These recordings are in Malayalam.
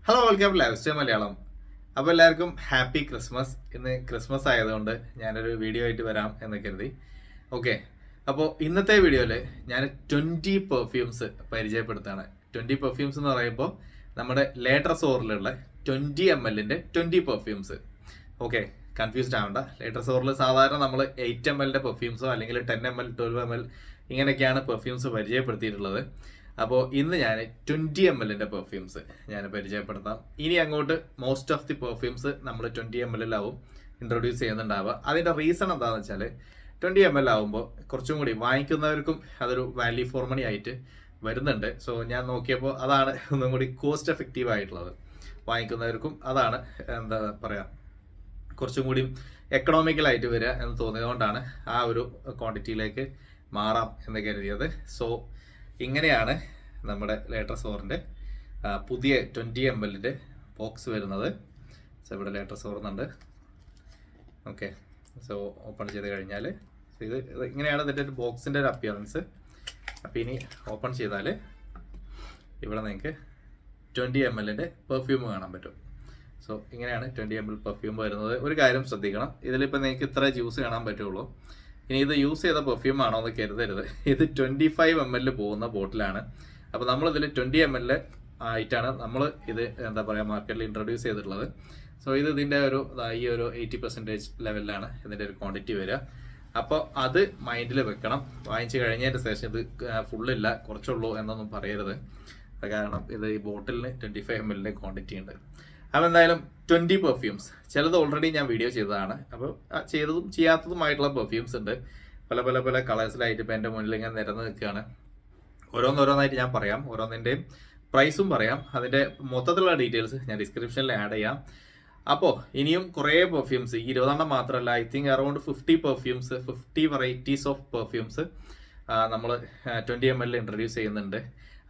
Hello welcome life style Malayalam. അപ്പോൾ എല്ലാവർക്കും ഹാപ്പി ക്രിസ്മസ്. ഇന്ന് ക്രിസ്മസ് ആയതുകൊണ്ട് ഞാനൊരു വീഡിയോ ആയിട്ട് വരാം എന്ന് കരുതി. ഓക്കെ, അപ്പോൾ ഇന്നത്തെ വീഡിയോയിൽ ഞാൻ 20 പെർഫ്യൂംസ് പരിചയപ്പെടുത്താണ്. 20 പെർഫ്യൂംസ് എന്ന് പറയുമ്പോൾ നമ്മുടെ ലേറ്റർ സോറിലുള്ള 20 ml 20 പെർഫ്യൂംസ്. ഓക്കെ, കൺഫ്യൂസ്ഡ് ആവണ്ട. ലേറ്റർ സോറിൽ സാധാരണ നമ്മൾ 8 ml പെർഫ്യൂംസോ അല്ലെങ്കിൽ 10 ml 12 ml ഇങ്ങനെയൊക്കെയാണ് പെർഫ്യൂംസ് പരിചയപ്പെടുത്തിയിട്ടുള്ളത്. അപ്പോൾ ഇന്ന് ഞാൻ 20 ml പെർഫ്യൂംസ് ഞാൻ പരിചയപ്പെടുത്താം. ഇനി അങ്ങോട്ട് മോസ്റ്റ് ഓഫ് ദി പെർഫ്യൂംസ് നമ്മൾ 20 ml ഇൻട്രൊഡ്യൂസ് ചെയ്യുന്നുണ്ടാവുക. അതിൻ്റെ റീസൺ എന്താണെന്ന് വെച്ചാൽ 20 ml ആകുമ്പോൾ കുറച്ചും കൂടി വാങ്ങിക്കുന്നവർക്കും അതൊരു വാല്യൂ ഫോർ മണി ആയിട്ട് വരുന്നുണ്ട്. സോ ഞാൻ നോക്കിയപ്പോൾ അതാണ് ഒന്നും കൂടി കോസ്റ്റ് എഫക്റ്റീവ് ആയിട്ടുള്ളത്. വാങ്ങിക്കുന്നവർക്കും അതാണ് എന്താ പറയുക, കുറച്ചും കൂടി എക്കണോമിക്കലായിട്ട് വരിക എന്ന് തോന്നിയതുകൊണ്ടാണ് ആ ഒരു ക്വാണ്ടിറ്റിയിലേക്ക് മാറാം എന്ന് കരുതിയത്. സോ ഇങ്ങനെയാണ് നമ്മുടെ ലേറ്റർ സോറിൻ്റെ പുതിയ 20 ml ബോക്സ് വരുന്നത്. സോ ഇവിടെ ലേറ്റർ സോറുന്നുണ്ട്. ഓക്കെ, സോ ഓപ്പൺ ചെയ്ത് കഴിഞ്ഞാൽ ഇത് ഇങ്ങനെയാണ് ഇതിൻ്റെ ഒരു ബോക്സിൻ്റെ ഒരു അപ്പിയറൻസ്. അപ്പോൾ ഇനി ഓപ്പൺ ചെയ്താൽ ഇവിടെ നിങ്ങൾക്ക് 20 ml പെർഫ്യൂം കാണാൻ പറ്റും. സോ ഇങ്ങനെയാണ് 20 ml പെർഫ്യൂം വരുന്നത്. ഒരു കാര്യം ശ്രദ്ധിക്കണം, ഇതിലിപ്പോൾ നിങ്ങൾക്ക് ഇത്ര ജ്യൂസ് കാണാൻ പറ്റുള്ളൂ. ഇനി ഇത് യൂസ് ചെയ്ത പെർഫ്യൂം ആണോ എന്ന് കരുതരുത്. ഇത് 25 ml പോകുന്ന ബോട്ടിലാണ്. അപ്പോൾ നമ്മളിതിൽ 20 ml ആയിട്ടാണ് നമ്മൾ ഇത് എന്താ പറയുക മാർക്കറ്റിൽ ഇൻട്രൊഡ്യൂസ് ചെയ്തിട്ടുള്ളത്. സോ ഇത് ഇതിൻ്റെ ഒരു ഈ ഒരു 80% ലെവലിലാണ് ഇതിൻ്റെ ഒരു ക്വാണ്ടിറ്റി വരിക. അപ്പോൾ അത് മൈൻഡിൽ വെക്കണം. വാങ്ങിച്ച് കഴിഞ്ഞതിൻ്റെ ശേഷം ഇത് ഫുള്ളില്ല കുറച്ചുള്ളൂ എന്നൊന്നും പറയരുത്. കാരണം ഇത് ഈ ബോട്ടിലിന് 25 ml ക്വാണ്ടിറ്റി ഉണ്ട്. അപ്പോൾ എന്തായാലും 20 പെർഫ്യൂംസ്, ചിലത് ഓൾറെഡി ഞാൻ വീഡിയോ ചെയ്തതാണ്. അപ്പോൾ ചെയ്തതും ചെയ്യാത്തതുമായിട്ടുള്ള പെർഫ്യൂംസ് ഉണ്ട്. പല പല പല കളേഴ്സിലായിട്ട് ഇപ്പോൾ എൻ്റെ മുന്നിൽ ഇങ്ങനെ നിരന്ന് നിൽക്കുകയാണ്. ഓരോന്നോരോന്നായിട്ട് ഞാൻ പറയാം, ഓരോന്നിൻ്റെയും പ്രൈസും പറയാം. അതിൻ്റെ മൊത്തത്തിലുള്ള ഡീറ്റെയിൽസ് ഞാൻ ഡിസ്ക്രിപ്ഷനിൽ ആഡ് ചെയ്യാം. അപ്പോൾ ഇനിയും കുറേ പെർഫ്യൂംസ്, 20 മാത്രമല്ല, I think around 50 perfumes, 50 varieties of perfumes നമ്മൾ 20 ml ഇൻട്രൊഡ്യൂസ് ചെയ്യുന്നുണ്ട്.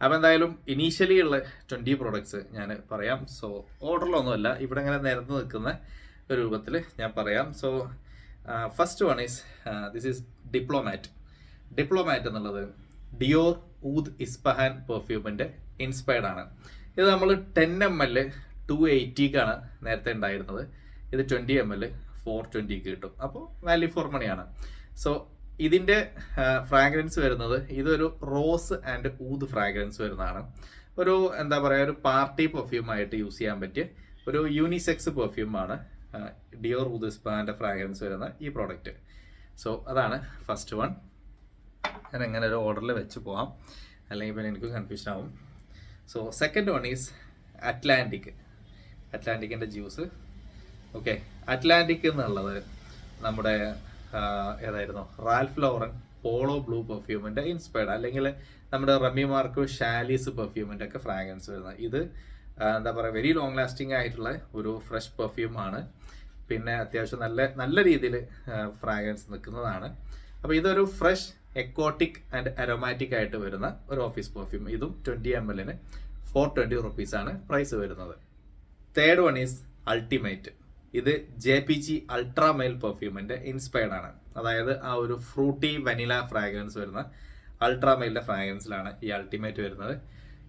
അപ്പോൾ എന്തായാലും ഇനീഷ്യലി ഉള്ള 20 പ്രോഡക്ട്സ് ഞാൻ പറയാം. സോ ഓർഡറിലൊന്നുമല്ല, ഇവിടെ ഇങ്ങനെ നിരന്ന് നിൽക്കുന്ന ഒരു രൂപത്തിൽ ഞാൻ പറയാം. So first one is this is diplomat. Diplomat എന്നുള്ളത് ഡിയോർ ഊദ് ഇസ്പഹാൻ പെർഫ്യൂമിൻ്റെ ഇൻസ്പയർഡ് ആണ്. ഇത് നമ്മൾ 10 ml 280ക്കാണ് നേരത്തെ ഉണ്ടായിരുന്നത്. ഇത് 20 ml 420ക്ക് കിട്ടും. അപ്പോൾ വാല്യൂ ഫോർ മണിയാണ്. സോ ഇതിൻ്റെ ഫ്രാഗ്രൻസ് വരുന്നത്, ഇതൊരു റോസ് ആൻഡ് ഊദ് ഫ്രാഗ്രൻസ് വരുന്നതാണ്. ഒരു എന്താ പറയുക, ഒരു പാർട്ടി പെർഫ്യൂമായിട്ട് യൂസ് ചെയ്യാൻ പറ്റിയ ഒരു യൂണിസെക്സ് പെർഫ്യൂമാണ് ഡിയോർ ഊദ് ഇസ്പഹാൻ്റെ ഫ്രാഗ്രൻസ് വരുന്ന ഈ പ്രോഡക്റ്റ്. സോ അതാണ് ഫസ്റ്റ് വൺ. ഞാൻ എങ്ങനെ ഒരു ഓർഡറിൽ വെച്ച് പോവാം, അല്ലെങ്കിൽ പിന്നെ എനിക്ക് കൺഫ്യൂഷൻ ആവും. So second one is Atlantic. അറ്റ്ലാന്റിക്കിൻ്റെ ജ്യൂസ്. ഓക്കെ, അറ്റ്ലാന്റിക് എന്നുള്ളത് നമ്മുടെ ഏതായിരുന്നു, റാൽഫ് ലോറൻ പോളോ ബ്ലൂ പെർഫ്യൂമിൻ്റെ ഇൻസ്പയർഡ്, അല്ലെങ്കിൽ നമ്മുടെ റെമി മാർക്കോ ഷാലീസ് പെർഫ്യൂമിൻ്റെ ഒക്കെ ഫ്രാഗ്രൻസ് വരുന്നത്. ഇത് എന്താ പറയുക, വെരി ലോങ് ലാസ്റ്റിംഗ് ആയിട്ടുള്ള ഒരു ഫ്രഷ് പെർഫ്യൂമാണ്. പിന്നെ അത്യാവശ്യം നല്ല രീതിയിൽ ഫ്രാഗ്രൻസ് നിൽക്കുന്നതാണ്. അപ്പോൾ ഇതൊരു ഫ്രഷ് എക്കോട്ടിക് ആൻഡ് അരോമാറ്റിക് ആയിട്ട് വരുന്ന ഒരു ഓഫീസ് പെർഫ്യൂം. ഇതും 20 ml 420 റുപ്പീസാണ് പ്രൈസ് വരുന്നത്. Third one is ultimate. ഇത് JPG അൾട്രാ മെയിൽ പെർഫ്യൂമിൻ്റെ ഇൻസ്പയർഡ് ആണ്. അതായത് ആ ഒരു ഫ്രൂട്ടി വനില ഫ്രാഗ്രൻസ് വരുന്ന അൾട്രാ മെയിലിൻ്റെ ഫ്രാഗ്രൻസിലാണ് ഈ അൾട്ടിമേറ്റ് വരുന്നത്.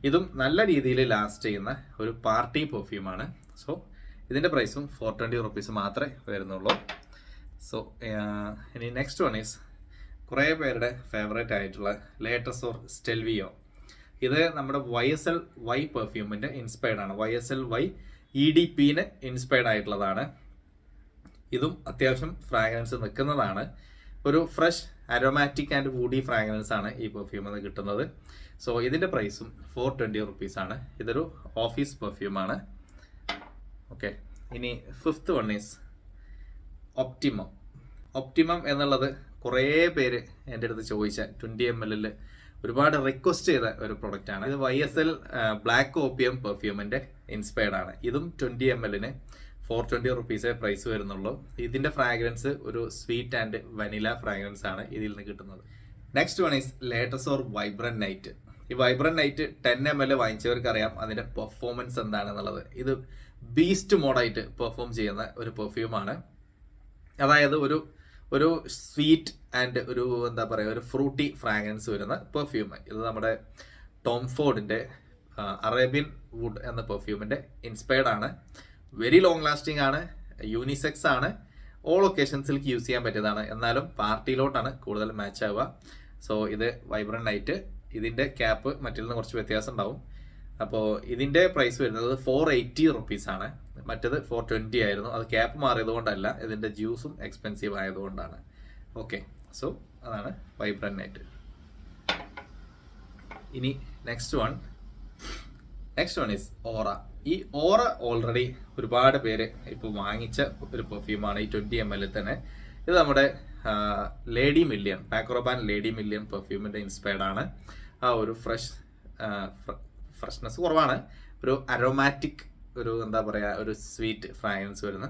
ഇതും നല്ല രീതിയിൽ ലാസ്റ്റ് ചെയ്യുന്ന ഒരു പാർട്ടി പെർഫ്യൂമാണ്. സോ ഇതിൻ്റെ പ്രൈസും 420 റുപ്പീസ് മാത്രമേ വരുന്നുള്ളൂ. സോ ഇനി നെക്സ്റ്റ് വൺ ഈസ് കുറേ പേരുടെ ഫേവറേറ്റ് ആയിട്ടുള്ള ലേറ്റർ സോർ സ്റ്റെൽവിയോ. ഇത് നമ്മുടെ YSL-Y പെർഫ്യൂമിൻ്റെ ഇൻസ്പയർഡ് ആണ്. YSL-Y EDPന് ഇൻസ്പയർഡ് ആയിട്ടുള്ളതാണ്. ഇതും അത്യാവശ്യം ഫ്രാഗ്രൻസ് നിൽക്കുന്നതാണ്. ഒരു fresh aromatic and woody fragrance ആണ് ഈ പെർഫ്യൂമിൽ നിന്ന് കിട്ടുന്നത്. സോ ഇതിൻ്റെ പ്രൈസും 420 റുപ്പീസാണ്. ഇതൊരു ഓഫീസ് പെർഫ്യൂമാണ്. ഓക്കെ, ഇനി fifth one is optimum. Optimum എന്നുള്ളത് കുറേ പേര് എൻ്റെ അടുത്ത് ചോദിച്ച 20 ml ഒരുപാട് റിക്വസ്റ്റ് ചെയ്ത ഒരു പ്രൊഡക്റ്റാണ്. ഇത് YSL ബ്ലാക്ക് ഓപ്പിയം പെർഫ്യൂമിൻ്റെ ഇൻസ്പയർഡ് ആണ്. ഇതും 20 ml 420 റുപ്പീസേ പ്രൈസ് വരുന്നുള്ളൂ. ഇതിൻ്റെ ഫ്രാഗ്രൻസ് ഒരു സ്വീറ്റ് ആൻഡ് വനില ഫ്രാഗ്രൻസ് ആണ് ഇതിൽ നിന്ന് കിട്ടുന്നത്. Next one is later sore vibrant night. ഈ വൈബ്രന്റ് നൈറ്റ് 10 ml വാങ്ങിച്ചവർക്ക് അറിയാം അതിൻ്റെ പെർഫോമൻസ് എന്താണെന്നുള്ളത്. ഇത് ബീസ്റ്റ് മോഡായിട്ട് പെർഫോം ചെയ്യുന്ന ഒരു പെർഫ്യൂമാണ്. അതായത് ഒരു സ്വീറ്റ് ആൻഡ് ഒരു എന്താ പറയുക, ഒരു ഫ്രൂട്ടി ഫ്രാഗ്രൻസ് വരുന്ന പെർഫ്യൂം. ഇത് നമ്മുടെ ടോം ഫോർഡിൻ്റെ അറേബ്യൻ വുഡ് എന്ന പെർഫ്യൂമിൻ്റെ ഇൻസ്പയർഡ് ആണ്. വെരി ലോങ് ലാസ്റ്റിംഗ് ആണ്, യൂണിസെക്സ് ആണ്, ഓൾ ഒക്കേഷൻസിലേക്ക് യൂസ് ചെയ്യാൻ പറ്റിയതാണ്. എന്നാലും പാർട്ടിയിലോട്ടാണ് കൂടുതൽ മാച്ച് ആവുക. സോ ഇത് വൈബ്രൻ്റ് നൈറ്റ്. ഇതിൻ്റെ ക്യാപ്പ് മറ്റിൽ നിന്ന് കുറച്ച് വ്യത്യാസം ഉണ്ടാവും. അപ്പോൾ ഇതിൻ്റെ പ്രൈസ് വരുന്നത് 480 റുപ്പീസാണ്. മറ്റത് 420 ആയിരുന്നു. അത് ക്യാപ്പ് മാറിയത് കൊണ്ടല്ല, ഇതിൻ്റെ ജ്യൂസും എക്സ്പെൻസീവ് ആയതുകൊണ്ടാണ്. ഓക്കെ, സോ അതാണ് വൈബ്രൻ്റ് നൈറ്റ്. ഇനി നെക്സ്റ്റ് വൺ ഈസ് ഓറ. ഈ ഓറ ഓൾറെഡി ഒരുപാട് പേര് ഇപ്പോൾ വാങ്ങിച്ച ഒരു പെർഫ്യൂമാണ്. ഈ 20 ml തന്നെ. ഇത് നമ്മുടെ lady million, Paco Rabanne lady million പെർഫ്യൂമിൻ്റെ ഇൻസ്പയർഡ് ആണ്. ആ ഒരു ഫ്രഷ്നെസ് കുറവാണ്, ഒരു അരോമാറ്റിക്, ഒരു എന്താ പറയുക, ഒരു സ്വീറ്റ് ഫ്രാഗ്രൻസ് വരുന്ന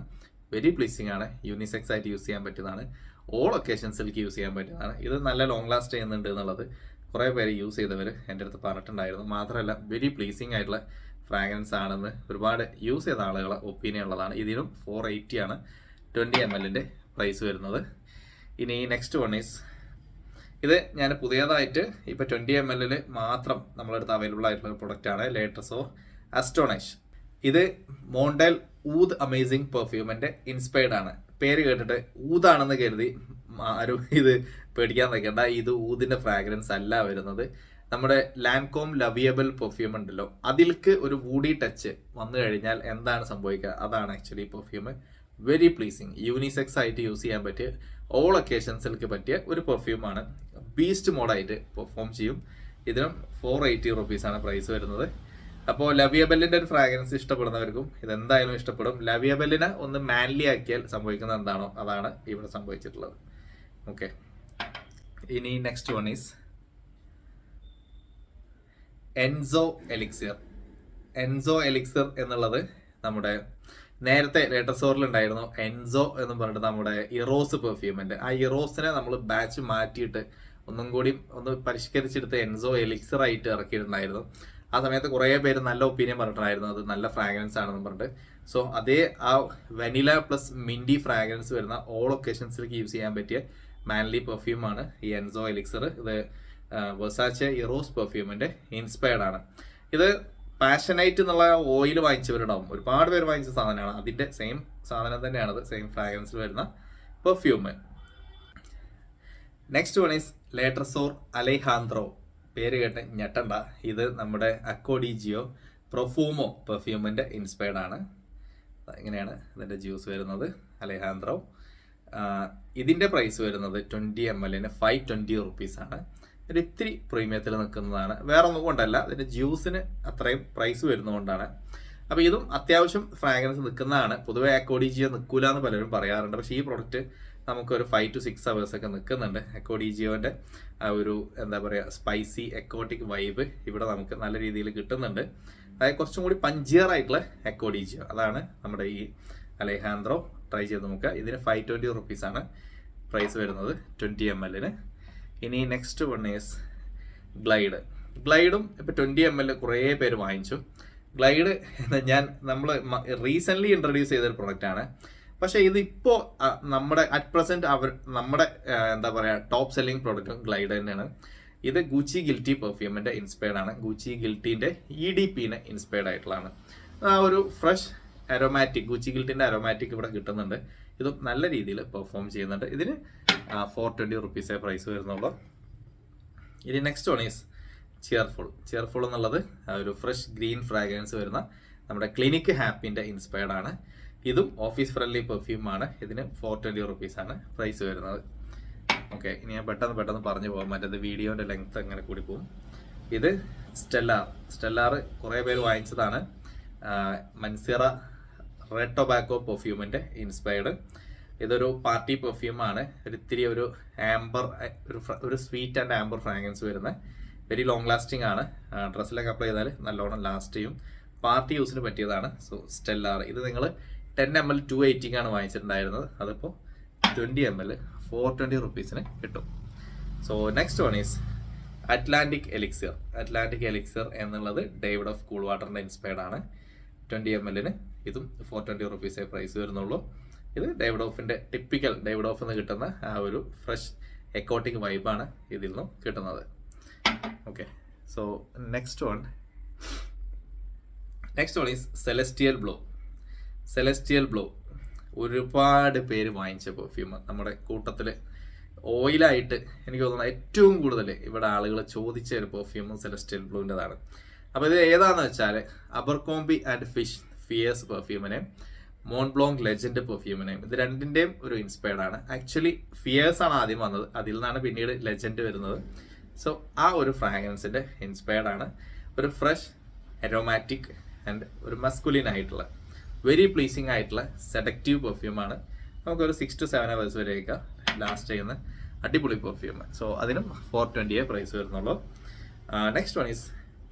വെരി പ്ലീസിങ് ആണ്. യൂണിസെക്സ് ആയിട്ട് യൂസ് ചെയ്യാൻ പറ്റുന്നതാണ്, ഓൾ ഒക്കേഷൻസിലേക്ക് യൂസ് ചെയ്യാൻ പറ്റുന്നതാണ്. ഇത് നല്ല ലോങ് ലാസ്റ്റ് ചെയ്യുന്നുണ്ട് എന്നുള്ളത് കുറേ പേര് യൂസ് ചെയ്തവർ എൻ്റെ അടുത്ത് പറഞ്ഞിട്ടുണ്ടായിരുന്നു. മാത്രമല്ല വെരി പ്ലീസിങ് ആയിട്ടുള്ള ഫ്രാഗ്രൻസ് ആണെന്ന് ഒരുപാട് യൂസ് ചെയ്ത ആളുകളെ ഒപ്പീനിയൻ ഉള്ളതാണ്. ഇതിനും 480 ആണ് 20 ml പ്രൈസ് വരുന്നത്. ഇനി നെക്സ്റ്റ് വൺ ഈസ്, ഇത് ഞാൻ പുതിയതായിട്ട് ഇപ്പോൾ 20 ml മാത്രം നമ്മളടുത്ത് അവൈലബിൾ ആയിട്ടുള്ള പ്രൊഡക്റ്റ് ആണ്. ലേറ്റസോ അസ്റ്റോണിഷ്. ഇത് മോണ്ടൽ ഊദ് അമേസിങ് പെർഫ്യൂമിൻ്റെ ഇൻസ്പയർഡ് ആണ്. പേര് കേട്ടിട്ട് ഊതാണെന്ന് കരുതി ആരും ഇത് പേടിക്കാൻ നിൽക്കേണ്ട. ഇത് ഊതിൻ്റെ ഫ്രാഗ്രൻസ് അല്ല വരുന്നത്. നമ്മുടെ ലാൻകോം ലവിയബിൾ പെർഫ്യൂം ഉണ്ടല്ലോ, അതിൽക്ക് ഒരു വൂഡി ടച്ച് വന്നു കഴിഞ്ഞാൽ എന്താണ് സംഭവിക്കുക, അതാണ് actually perfume. Very pleasing, unisex ആയിട്ട് യൂസ് ചെയ്യാൻ പറ്റിയ, ഓൾ ഒക്കേഷൻസിലേക്ക് പറ്റിയ ഒരു പെർഫ്യൂമാണ്. ബീസ്റ്റ് മോഡായിട്ട് പെർഫോം ചെയ്യും. ഇതിനും 480 റുപ്പീസാണ് പ്രൈസ് വരുന്നത്. അപ്പോൾ ലവിയബെല്ലിൻ്റെ ഒരു ഫ്രാഗ്രൻസ് ഇഷ്ടപ്പെടുന്നവർക്കും ഇതെന്തായാലും ഇഷ്ടപ്പെടും. ലവിയബെല്ലിനെ ഒന്ന് മാൻലി ആക്കിയാൽ സംഭവിക്കുന്നത് എന്താണോ അതാണ് ഇവിടെ സംഭവിച്ചിട്ടുള്ളത്. ഓക്കെ, ഇനി next one is Enzo elixir എന്നുള്ളത് നമ്മുടെ നേരത്തെ ലേറ്റസോറിൽ ഉണ്ടായിരുന്നു. എൻസോ എന്ന് പറഞ്ഞിട്ട് നമ്മുടെ ഇറോസ് പെർഫ്യൂമിൻ്റെ ആ ഇറോസിനെ നമ്മൾ ബാച്ച് മാറ്റിയിട്ട് ഒന്നും കൂടി ഒന്ന് പരിഷ്കരിച്ചെടുത്ത് എൻസോ എലിക്സിർ ആയിട്ട് ഇറക്കിയിട്ടുണ്ടായിരുന്നു. ആ സമയത്ത് കുറേ പേര് നല്ല ഒപ്പീനിയൻ പറഞ്ഞിട്ടുണ്ടായിരുന്നു, അത് നല്ല ഫ്രാഗ്രൻസ് ആണെന്ന് പറഞ്ഞിട്ട്. സോ അതേ ആ വനില പ്ലസ് മിൻഡി ഫ്രാഗ്രൻസ് വരുന്ന ഓൾ ഒക്കേഷൻസിലേക്ക് യൂസ് ചെയ്യാൻ പറ്റിയ മാൻലി പെർഫ്യൂമാണ് ഈ എൻസോ എലിക്സിർ. ഇത് വെർസാച്ചെ ഇറോസ് പെർഫ്യൂമിൻ്റെ ഇൻസ്പയർഡ് ആണ്. ഇത് പാഷനൈറ്റ് എന്നുള്ള ഓയിൽ വാങ്ങിച്ചവരുണ്ടാവും, ഒരുപാട് പേര് വാങ്ങിച്ച സാധനമാണ്. അതിൻ്റെ സെയിം സാധനം തന്നെയാണത്, സെയിം ഫ്രാഗ്രൻസിൽ വരുന്ന പെർഫ്യൂം. നെക്സ്റ്റ് വൺ ഈസ് ലേറ്റർസോർ അലൈഹാൻഡ്രോ. പേര് കേട്ട് ഞെട്ടണ്ട, ഇത് നമ്മുടെ അക്കോഡിജിയോ പ്രൊഫൂമോ പെർഫ്യൂമിൻ്റെ ഇൻസ്പയർഡ് ആണ്. ഇങ്ങനെയാണ് ഇതിൻ്റെ ജ്യൂസ് വരുന്നത്, അലൈഹാൻഡ്രോ. ഇതിൻ്റെ പ്രൈസ് വരുന്നത് 20 ml 520 റുപ്പീസാണ്. ഒരു ഇത്തിരി പ്രീമിയത്തിൽ നിൽക്കുന്നതാണ്, വേറെ ഒന്നും കൊണ്ടല്ല, ഇതിൻ്റെ ജ്യൂസിന് അത്രയും പ്രൈസ് വരുന്നതുകൊണ്ടാണ്. അപ്പോൾ ഇതും അത്യാവശ്യം ഫ്രാഗ്രൻസ് നിൽക്കുന്നതാണ്. പൊതുവെ അക്കോഡിജിയോ നിൽക്കൂല എന്ന് പലരും പറയാറുണ്ട്, പക്ഷേ ഈ പ്രൊഡക്റ്റ് നമുക്കൊരു 5 to 6 hours ഒക്കെ നിൽക്കുന്നുണ്ട്. അക്കോഡിജിയോൻ്റെ ആ ഒരു എന്താ പറയുക സ്പൈസി എക്കോട്ടിക് വൈബ് ഇവിടെ നമുക്ക് നല്ല രീതിയിൽ കിട്ടുന്നുണ്ട്. അതായത് കുറച്ചും കൂടി പഞ്ചിയർ ആയിട്ടുള്ള അക്കോഡിജിയോ, അതാണ് നമ്മുടെ ഈ അലൈഹാൻഡ്രോ. ട്രൈ ചെയ്ത് നോക്കുക. ഇതിന് 520 റുപ്പീസാണ് പ്രൈസ് വരുന്നത് 20 ml. ഇനി നെക്സ്റ്റ് വൺ ഈസ് ഗ്ലൈഡും ഇപ്പോൾ 20 ml കുറേ പേര് വാങ്ങിച്ചു. ഗ്ലൈഡ് നമ്മൾ റീസെൻ്റ്ലി ഇൻട്രൊഡ്യൂസ് ചെയ്തൊരു പ്രൊഡക്റ്റാണ്. പക്ഷേ ഇതിപ്പോൾ നമ്മുടെ അറ്റ് പ്രസൻറ്റ് നമ്മുടെ എന്താ പറയുക ടോപ്പ് സെല്ലിംഗ് പ്രൊഡക്റ്റും ഗ്ലൈഡ് തന്നെയാണ്. ഇത് ഗൂച്ചി ഗിൽറ്റി പെർഫ്യൂമിൻ്റെ ഇൻസ്പയർഡ് ആണ്. ഗൂച്ചി ഗിൽറ്റീൻ്റെ EDPനെ ഇൻസ്പയർഡ് ആയിട്ടുള്ളതാണ്. ആ ഒരു ഫ്രഷ് അരോമാറ്റിക്, ഗൂച്ചി ഗിൽറ്റിൻ്റെ അരോമാറ്റിക് ഇവിടെ കിട്ടുന്നുണ്ട്. ഇതും നല്ല രീതിയിൽ പെർഫോം ചെയ്യുന്നുണ്ട്. ഇതിന് 420 റുപ്പീസേ പ്രൈസ് വരുന്നുള്ളൂ. ഇനി നെക്സ്റ്റ് വൺ ഈസ് ചിയർഫുൾ എന്നുള്ളത് ഒരു ഫ്രഷ് ഗ്രീൻ ഫ്രാഗ്രൻസ് വരുന്ന നമ്മുടെ ക്ലിനിക് ഹാപ്പിൻ്റെ ഇൻസ്പയർഡ് ആണ്. ഇതും ഓഫീസ് ഫ്രണ്ട്ലി പെർഫ്യൂമാണ്. ഇതിന് 420 റുപ്പീസാണ് പ്രൈസ് വരുന്നത്. ഓക്കെ, ഇനി ഞാൻ പെട്ടെന്ന് പറഞ്ഞു പോകാം, മറ്റേത് വീഡിയോൻ്റെ ലെങ്ത് അങ്ങനെ കൂടി പോകും. ഇത് സ്റ്റെല്ലാർ കുറേ പേര് വാങ്ങിച്ചതാണ്. മൻസിറ റെഡ് ടൊബാക്കോ പെർഫ്യൂമിൻ്റെ ഇൻസ്പയർഡ്. ഇതൊരു പാർട്ടി പെർഫ്യൂമാണ്. ഒരിത്തിരി ഒരു ആംബർ, ഒരു സ്വീറ്റ് ആൻഡ് ആംബർ ഫ്രാഗ്രൻസ് വരുന്ന വെരി ലോങ് ലാസ്റ്റിംഗ് ആണ്. ഡ്രസ്സിലൊക്കെ അപ്ലൈ ചെയ്താൽ നല്ലോണം ലാസ്റ്റ് ചെയ്യും. പാർട്ടി യൂസിന് പറ്റിയതാണ്. സോ സ്റ്റെല്ലാർ ഇത് നിങ്ങൾ 10 ml 280 വാങ്ങിച്ചിട്ടുണ്ടായിരുന്നത്, അതിപ്പോൾ 20 ml 420 റുപ്പീസിന് കിട്ടും. So next one is Atlantic elixir എന്നുള്ളത് ഡേവിഡ് ഓഫ് കൂൾ വാട്ടറിൻ്റെ ഇൻസ്പയർഡ് ആണ്. 20 ml ഇതും 420 റുപ്പീസേ പ്രൈസ് വരുന്നുള്ളൂ. ഇത് ഡേവിഡ് ഓഫിൻ്റെ ടിപ്പിക്കൽ ഡേവിഡ് ഓഫ് നിന്ന് കിട്ടുന്ന ആ ഒരു ഫ്രഷ് എക്കോട്ടിക് വൈബാണ് ഇതിൽ നിന്നും കിട്ടുന്നത്. Okay, so next one next one is celestial blow ഒരുപാട് പേര് വാങ്ങിച്ച പെർഫ്യൂം നമ്മുടെ കൂട്ടത്തിൽ ഓയിലായിട്ട് എനിക്ക് തോന്നുന്നത് ഏറ്റവും കൂടുതൽ ഇവിടെ ആളുകൾ ചോദിച്ച ഒരു പെർഫ്യൂം സെലസ്റ്റിയൽ ബ്ലൂവിൻ്റെതാണ്. അപ്പോൾ ഇത് ഏതാണെന്ന് വെച്ചാൽ അബർകോംബി ആൻഡ് ഫിയേഴ്സ് പെർഫ്യൂമിനെ മോൺബ്ലോങ് ലെജൻഡ് പെർഫ്യൂമിനെയും ഇത് രണ്ടിൻ്റെയും ഒരു ഇൻസ്പയർഡ് ആണ്. ആക്ച്വലി ഫിയേഴ്സ് ആണ് ആദ്യം വന്നത്, അതിൽ നിന്നാണ് പിന്നീട് ലെജൻഡ് വരുന്നത്. സോ ആ ഒരു ഫ്രാഗ്രൻസിൻ്റെ ഇൻസ്പയർഡ് ആണ്. ഒരു ഫ്രഷ് അരോമാറ്റിക് ആൻഡ് ഒരു മസ്കുലിൻ ആയിട്ടുള്ള വെരി പ്ലീസിങ് ആയിട്ടുള്ള സെഡക്റ്റീവ് പെർഫ്യൂമാണ്. നമുക്കൊരു 6 to 7 hours വരെയൊക്കെ ലാസ്റ്റ് ചെയ്യുന്ന അടിപൊളി പെർഫ്യൂം. സോ അതിനും 420 പ്രൈസ് വരുന്നുള്ളൂ. നെക്സ്റ്റ് വൺ ഈസ്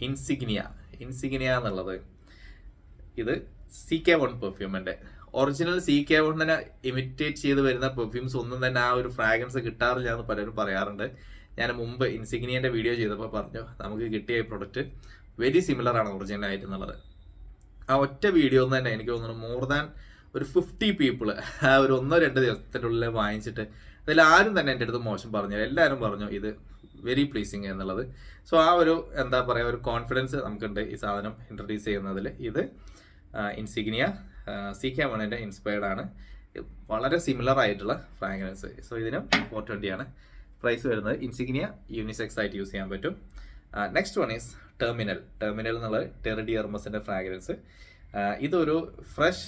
ഇൻസിഗ്നിയ എന്നുള്ളത് ഇത് CK1 പെർഫ്യൂമിൻ്റെ ഒറിജിനൽ CK1 ഇമിറ്റേറ്റ് ചെയ്ത് വരുന്ന പെർഫ്യൂംസ് ഒന്നും തന്നെ ആ ഒരു ഫ്രാഗ്രൻസ് കിട്ടാറില്ല എന്ന് പലരും പറയാറുണ്ട്. ഞാൻ മുമ്പ് ഇൻസിഗ്നിയൻ്റെ വീഡിയോ ചെയ്തപ്പോൾ പറഞ്ഞു നമുക്ക് കിട്ടിയ ഈ പ്രൊഡക്റ്റ് വെരി സിമിലർ ആണ് ഒറിജിനൽ ആയിട്ട് എന്നുള്ളത്. ആ ഒറ്റ വീഡിയോ തന്നെ എനിക്ക് തോന്നുന്നു മോർ ദാൻ ഒരു 50 പീപ്പിൾ ആ ഒരു 1-2 ദിവസത്തിൻ്റെ ഉള്ളിൽ വാങ്ങിച്ചിട്ട് അതിൽ ആരും തന്നെ എൻ്റെ അടുത്ത് മോശം പറഞ്ഞു, എല്ലാവരും പറഞ്ഞു ഇത് വെരി പ്ലീസിങ് എന്നുള്ളത്. സോ ആ ഒരു എന്താ പറയുക ഒരു കോൺഫിഡൻസ് നമുക്കുണ്ട് ഈ സാധനം ഇൻട്രൊഡ്യൂസ് ചെയ്യുന്നതിൽ. ഇത് ഇൻസിഗ്നിയ CK1 ഇൻസ്പയർഡ് ആണ്. വളരെ സിമിലർ ആയിട്ടുള്ള ഫ്രാഗ്രൻസ്. സോ ഇതിനും 420 ആണ് പ്രൈസ് വരുന്നത്. ഇൻസിഗ്നിയ യൂണിസെക്സ് ആയിട്ട് യൂസ് ചെയ്യാൻ പറ്റും. നെക്സ്റ്റ് വൺ ഈസ് ടെർമിനൽ എന്നുള്ളത് ടെറിഡി ഹെർമസിൻ്റെ ഫ്രാഗ്രൻസ്. ഇതൊരു ഫ്രഷ്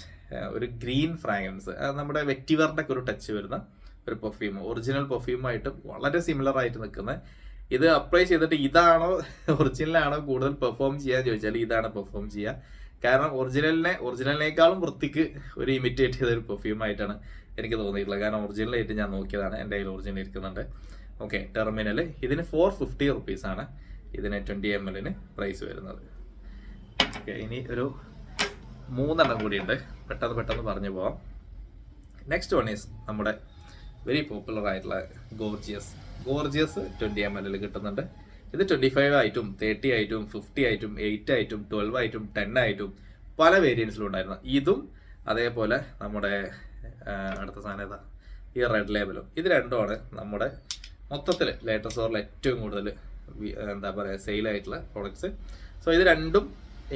ഒരു ഗ്രീൻ ഫ്രാഗ്രൻസ്, നമ്മുടെ വെറ്റിവറിൻ്റെ ഒക്കെ ഒരു ടച്ച് വരുന്ന ഒരു പെർഫ്യൂം, ഒറിജിനൽ പെർഫ്യൂമായിട്ട് വളരെ സിമിലർ ആയിട്ട് നിൽക്കുന്നത്. ഇത് അപ്ലൈ ചെയ്തിട്ട് ഇതാണോ ഒറിജിനലാണോ കൂടുതൽ പെർഫോം ചെയ്യാൻ ചോദിച്ചാൽ ഇതാണ് പെർഫോം ചെയ്യുക. കാരണം ഒറിജിനലിനേക്കാളും വൃത്തിക്ക് ഒരു ഇമിറ്റേറ്റ് ചെയ്ത ഒരു പെർഫ്യൂം ആയിട്ടാണ് എനിക്ക് തോന്നിയിട്ടുള്ളത്. കാരണം ഒറിജിനലായിട്ട് ഞാൻ നോക്കിയതാണ്, എൻ്റെ കയ്യിൽ ഒറിജിനൽ ഇരിക്കുന്നുണ്ട്. ഓക്കെ, ടെർമിനൽ ഇതിന് 450 റുപ്പീസാണ് ഇതിന് 20 ml പ്രൈസ് വരുന്നത്. ഓക്കെ, ഇനി ഒരു 3 കൂടി ഉണ്ട്, പെട്ടെന്ന് പറഞ്ഞു പോവാം. നെക്സ്റ്റ് വൺ ഈസ് നമ്മുടെ വെരി പോപ്പുലർ ആയിട്ടുള്ള ഗോർജിയസ് 20 ml കിട്ടുന്നുണ്ട്. ഇത് 25 ആയിട്ടും 30 ആയിട്ടും 50 ആയിട്ടും 8 ആയിട്ടും 12 ആയിട്ടും 10 ആയിട്ടും പല വേരിയൻസിലും ഉണ്ടായിരുന്നു. ഇതും അതേപോലെ നമ്മുടെ അടുത്ത സാധനം ഏതാ ഈ റെഡ് ലേബലും. ഇത് രണ്ടുമാണ് നമ്മുടെ മൊത്തത്തിൽ ലേറ്റർ സ്റ്റോറിൽ ഏറ്റവും കൂടുതൽ എന്താ പറയുക സെയിലായിട്ടുള്ള പ്രോഡക്ട്സ്. സോ ഇത് രണ്ടും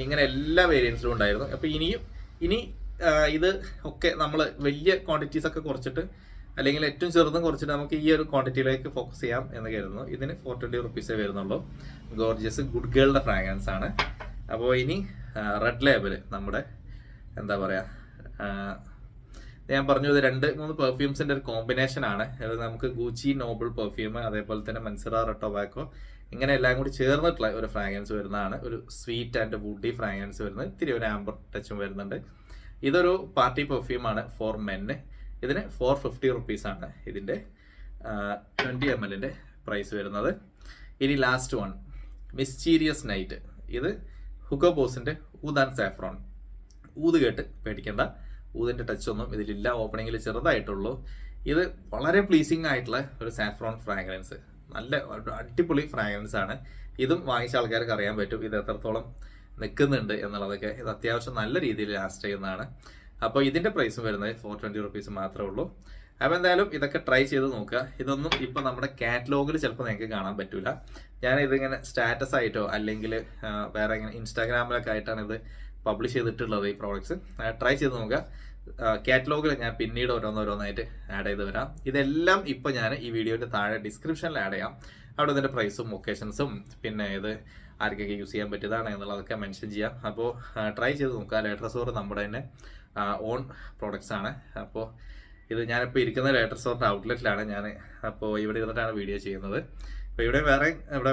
ഇങ്ങനെ എല്ലാ വേരിയൻസിലും ഉണ്ടായിരുന്നു. അപ്പോൾ ഇനി ഇത് ഒക്കെ നമ്മൾ വലിയ ക്വാണ്ടിറ്റീസ് ഒക്കെ കുറച്ചിട്ട് അല്ലെങ്കിൽ ഏറ്റവും ചെറുതും കുറച്ചിട്ട് നമുക്ക് ഈ ഒരു ക്വാണ്ടിറ്റിയിലേക്ക് ഫോക്കസ് ചെയ്യാം എന്ന് കരുതുന്നു. ഇതിന് 420 റുപ്പീസേ വരുന്നുള്ളൂ. ഗോർജിയസ് ഗുഡ് ഗേളുടെ ഫ്രാഗ്രൻസ് ആണ്. അപ്പോൾ ഇനി റെഡ് ലേബൽ നമ്മുടെ എന്താ പറയുക ഞാൻ പറഞ്ഞു ഇത് 2-3 പെർഫ്യൂംസിൻ്റെ ഒരു കോമ്പിനേഷൻ ആണ്. അത് നമുക്ക് ഗൂച്ചി നോബിൾ പെർഫ്യൂം അതേപോലെ തന്നെ മൻസിറ റെഡ് ടൊബാക്കോ ഇങ്ങനെ എല്ലാം കൂടി ചേർന്നിട്ടുള്ള ഒരു ഫ്രാഗ്രൻസ് വരുന്നതാണ്. ഒരു സ്വീറ്റ് ആൻഡ് വുഡി ഫ്രാഗ്രൻസ് വരുന്നത്, ഇത്തിരി ഒരു ആംബർ ടച്ചും വരുന്നുണ്ട്. ഇതൊരു പാർട്ടി പെർഫ്യൂമാണ് ഫോർ മെന്ന്. ഇതിന് 450 റുപ്പീസാണ് ഇതിൻ്റെ 20 ml പ്രൈസ് വരുന്നത്. ഇനി ലാസ്റ്റ് വൺ മിസ്റ്റീരിയസ് നൈറ്റ്. ഇത് ഹുഗോ ബോസിൻ്റെ ഊദ് ആൻഡ് സാഫ്രോൺ. ഊത് കേട്ട് പേടിക്കേണ്ട, ഊതിൻ്റെ ടച്ചൊന്നും ഇതിലില്ല, ഓപ്പണിങ്ങിൽ ചെറുതായിട്ടുള്ളൂ. ഇത് വളരെ പ്ലീസിങ് ആയിട്ടുള്ള ഒരു സാഫ്രോൺ ഫ്രാഗ്രൻസ്, നല്ല അടിപൊളി ഫ്രാഗ്രൻസ് ആണ്. ഇതും വാങ്ങിച്ച ആൾക്കാർക്ക് അറിയാൻ പറ്റും ഇത് എത്രത്തോളം നിൽക്കുന്നുണ്ട് എന്നുള്ളതൊക്കെ. ഇത് അത്യാവശ്യം നല്ല രീതിയിൽ ലാസ്റ്റ് ചെയ്യുന്നതാണ്. അപ്പോൾ ഇതിൻ്റെ പ്രൈസും വരുന്നത് 420 റുപ്പീസ് മാത്രമേ ഉള്ളൂ. അപ്പോൾ എന്തായാലും ഇതൊക്കെ ട്രൈ ചെയ്ത് നോക്കുക. ഇതൊന്നും ഇപ്പോൾ നമ്മുടെ കാറ്റലോഗിൽ ചിലപ്പോൾ നിങ്ങൾക്ക് കാണാൻ പറ്റില്ല. ഞാൻ ഇതിങ്ങനെ സ്റ്റാറ്റസ് ആയിട്ടോ അല്ലെങ്കിൽ വേറെ ഇങ്ങനെ ഇൻസ്റ്റാഗ്രാമിലൊക്കെ ആയിട്ടാണ് ഇത് പബ്ലിഷ് ചെയ്തിട്ടുള്ളത് ഈ പ്രോഡക്ട്സ്. ട്രൈ ചെയ്ത് നോക്കുക. കാറ്റലോഗിൽ ഞാൻ പിന്നീട് ഓരോന്നായിട്ട് ആഡ് ചെയ്ത് വരാം. ഇതെല്ലാം ഇപ്പോൾ ഞാൻ ഈ വീഡിയോയുടെ താഴെ ഡിസ്ക്രിപ്ഷനിൽ ആഡ് ചെയ്യാം. അവിടെ ഇതിൻ്റെ പ്രൈസും ലൊക്കേഷൻസും പിന്നെ ഇത് ആർക്കൊക്കെ യൂസ് ചെയ്യാൻ പറ്റിയതാണ് എന്നുള്ളതൊക്കെ മെൻഷൻ ചെയ്യാം. അപ്പോൾ ട്രൈ ചെയ്ത് നോക്കുക. ലേറ്റർ സ്റ്റോർ നമ്മുടെ തന്നെ ഓൺ പ്രോഡക്റ്റ്സ് ആണ്. അപ്പോൾ ഇത് ഞാനിപ്പോൾ ഇരിക്കുന്ന ലേറ്റർ സ്റ്റോറിൻ്റെ ഔട്ട്ലെറ്റിലാണ് ഞാൻ. അപ്പോൾ ഇവിടെ ഇരുന്നിട്ടാണ് വീഡിയോ ചെയ്യുന്നത്. അപ്പോൾ ഇവിടെ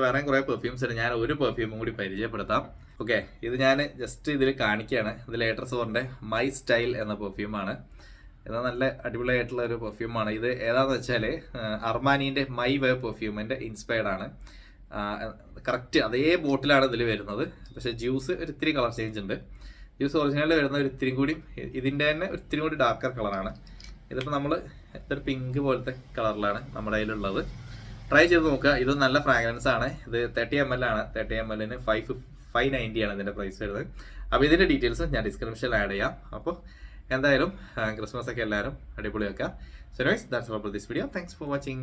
വേറെ കുറേ പെർഫ്യൂംസ് ഉണ്ട്. ഞാൻ ഒരു പെർഫ്യൂമും കൂടി പരിചയപ്പെടുത്താം. ഓക്കെ, ഇത് ഞാൻ ജസ്റ്റ് ഇതിൽ കാണിക്കുകയാണ്. ഇത് ലേറ്റർ സ്റ്റോറിൻ്റെ മൈ സ്റ്റൈൽ എന്ന പെർഫ്യൂമാണ്. ഇത് നല്ല അടിപൊളിയായിട്ടുള്ള ഒരു പെർഫ്യൂമാണ്. ഇത് ഏതാണെന്ന് വെച്ചാൽ അർമാനീൻ്റെ മൈ വേ പെർഫ്യൂമിൻ്റെ ഇൻസ്പയർഡ് ആണ്. കറക്റ്റ് അതേ ബോട്ടിലാണ് ഇതിൽ വരുന്നത്. പക്ഷേ ജ്യൂസ് ഒരു ഇത്തിരി കളർ ചേഞ്ച് ഉണ്ട്. ജ്യൂസ് ഒറിജിനലിൽ വരുന്ന ഒരു ഇത്തിരി കൂടി ഇതിൻ്റെ തന്നെ ഒരു ഇത്തിരി കൂടി ഡാർക്കർ കളറാണ്. ഇതിപ്പോൾ നമ്മൾ ഇതൊരു പിങ്ക് പോലത്തെ കളറിലാണ് നമ്മുടെ കയ്യിലുള്ളത്. ട്രൈ ചെയ്ത് നോക്കുക. ഇത് നല്ല ഫ്രാഗ്രൻസ് ആണ്. ഇത് 30 ml ആണ്. 30 ml 590 ആണ് ഇതിൻ്റെ പ്രൈസ് വരുന്നത്. അപ്പോൾ ഇതിൻ്റെ ഡീറ്റെയിൽസ് ഞാൻ ഡിസ്ക്രിപ്ഷനിൽ ആഡ് ചെയ്യാം. അപ്പോൾ എന്തായാലും ക്രിസ്മസ് ഒക്കെ എല്ലാവരും അടിപൊളിയാക്കുക. So anyways, that's all for this video. Thanks for watching.